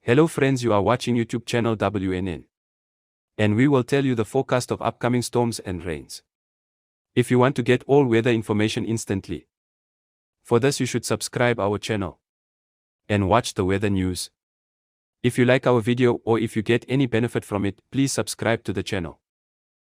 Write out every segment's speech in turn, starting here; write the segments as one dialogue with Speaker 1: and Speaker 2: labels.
Speaker 1: Hello friends, you are watching YouTube channel WNN. And we will tell you the forecast of upcoming storms and rains. If you want to get all weather information instantly, for this you should subscribe our channel and watch the weather news. If you like our video or if you get any benefit from it, please subscribe to the channel.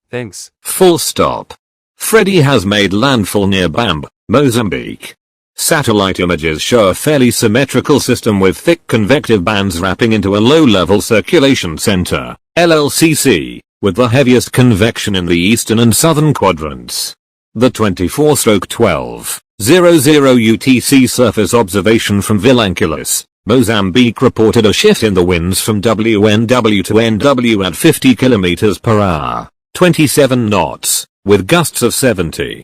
Speaker 1: Thanks.
Speaker 2: Full stop. Freddy has made landfall near Bamb, Mozambique. Satellite images show a fairly symmetrical system with thick convective bands wrapping into a low-level circulation center, LLCC, with the heaviest convection in the eastern and southern quadrants. The 24/12:00 UTC surface observation from Vilanculos, Mozambique reported a shift in the winds from WNW to NW at 50 km per hour, 27 knots, with gusts of 70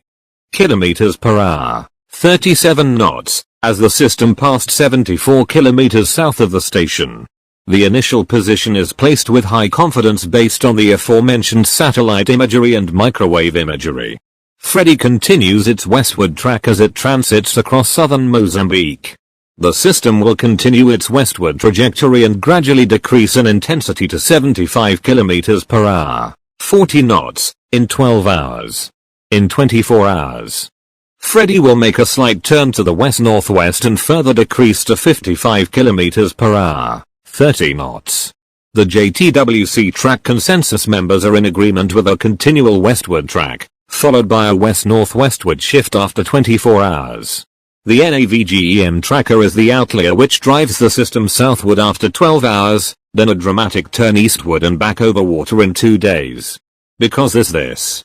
Speaker 2: km per hour. 37 knots, as the system passed 74 kilometers south of the station. The initial position is placed with high confidence based on the aforementioned satellite imagery and microwave imagery. Freddy continues its westward track as it transits across southern Mozambique. The system will continue its westward trajectory and gradually decrease in intensity to 75 kilometers per hour, 40 knots, in 12 hours. In 24 hours. Freddy will make a slight turn to the west-northwest and further decrease to 55 km per hour, 30 knots. The JTWC track consensus members are in agreement with a continual westward track, followed by a west-northwestward shift after 24 hours. The NAVGEM tracker is the outlier which drives the system southward after 12 hours, then a dramatic turn eastward and back over water in 2 days. Because this.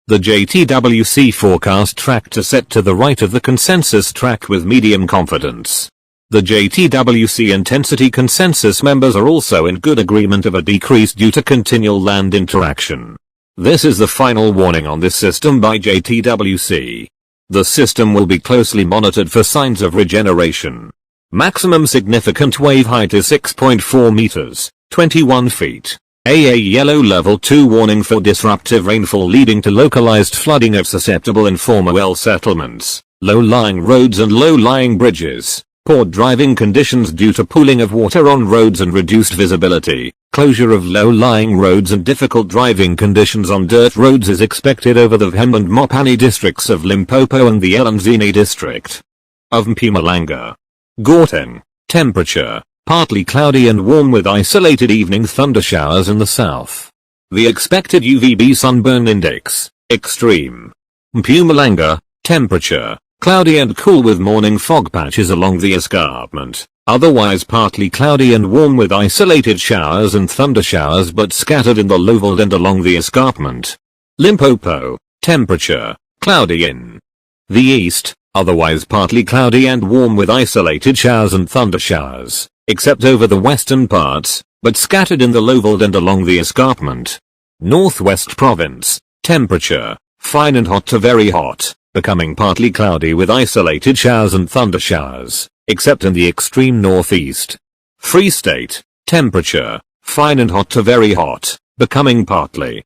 Speaker 2: The JTWC forecast track to set to the right of the consensus track with medium confidence. The JTWC intensity consensus members are also in good agreement of a decrease due to continual land interaction. This is the final warning on this system by JTWC. The system will be closely monitored for signs of regeneration. Maximum significant wave height is 6.4 meters, 21 feet. A yellow level 2 warning for disruptive rainfall leading to localized flooding of susceptible informal settlements, low-lying roads and low-lying bridges, poor driving conditions due to pooling of water on roads and reduced visibility, closure of low-lying roads and difficult driving conditions on dirt roads is expected over the Vhembe and Mopani districts of Limpopo and the Elanzini district of Mpumalanga. Gauteng, temperature. Partly cloudy and warm with isolated evening thundershowers in the south. The expected UVB sunburn index, extreme. Mpumalanga, temperature, cloudy and cool with morning fog patches along the escarpment, otherwise partly cloudy and warm with isolated showers and thundershowers but scattered in the lowland and along the escarpment. Limpopo, temperature, cloudy in the east, otherwise partly cloudy and warm with isolated showers and thundershowers, except over the western parts, but scattered in the lowland and along the escarpment. Northwest province, temperature, fine and hot to very hot, becoming partly cloudy with isolated showers and thundershowers, except in the extreme northeast. Free State, temperature, fine and hot to very hot, becoming partly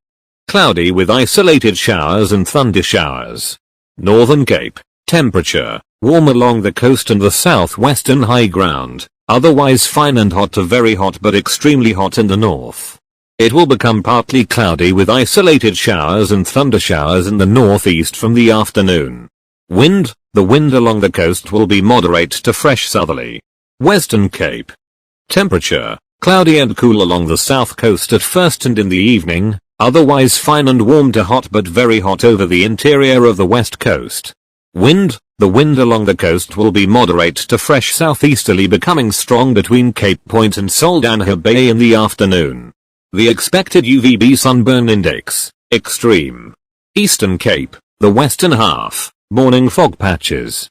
Speaker 2: cloudy with isolated showers and thundershowers. Northern Cape, temperature, warm along the coast and the southwestern high ground. Otherwise fine and hot to very hot but extremely hot in the north. It will become partly cloudy with isolated showers and thundershowers in the northeast from the afternoon. Wind, the wind along the coast will be moderate to fresh southerly. Western Cape. Temperature, cloudy and cool along the south coast at first and in the evening, otherwise fine and warm to hot but very hot over the interior of the west coast. Wind, the wind along the coast will be moderate to fresh southeasterly becoming strong between Cape Point and Saldanha Bay in the afternoon. The expected UVB sunburn index, extreme. Eastern Cape, the western half, morning fog patches.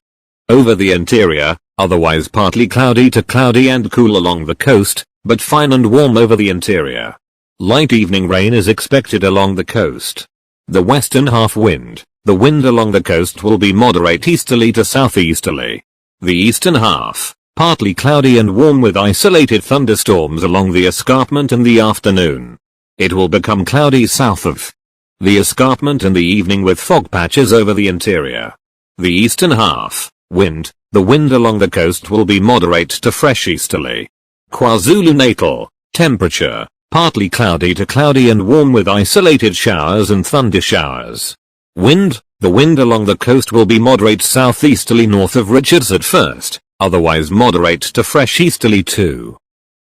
Speaker 2: Over the interior, otherwise partly cloudy to cloudy and cool along the coast, but fine and warm over the interior. Light evening rain is expected along the coast. The western half wind. The wind along the coast will be moderate easterly to southeasterly. The eastern half, partly cloudy and warm with isolated thunderstorms along the escarpment in the afternoon. It will become cloudy south of the escarpment in the evening with fog patches over the interior. The eastern half, wind, the wind along the coast will be moderate to fresh easterly. KwaZulu-Natal, temperature, partly cloudy to cloudy and warm with isolated showers and thunder showers. Wind, the wind along the coast will be moderate southeasterly north of Richards at first, otherwise moderate to fresh easterly to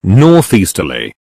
Speaker 2: northeasterly.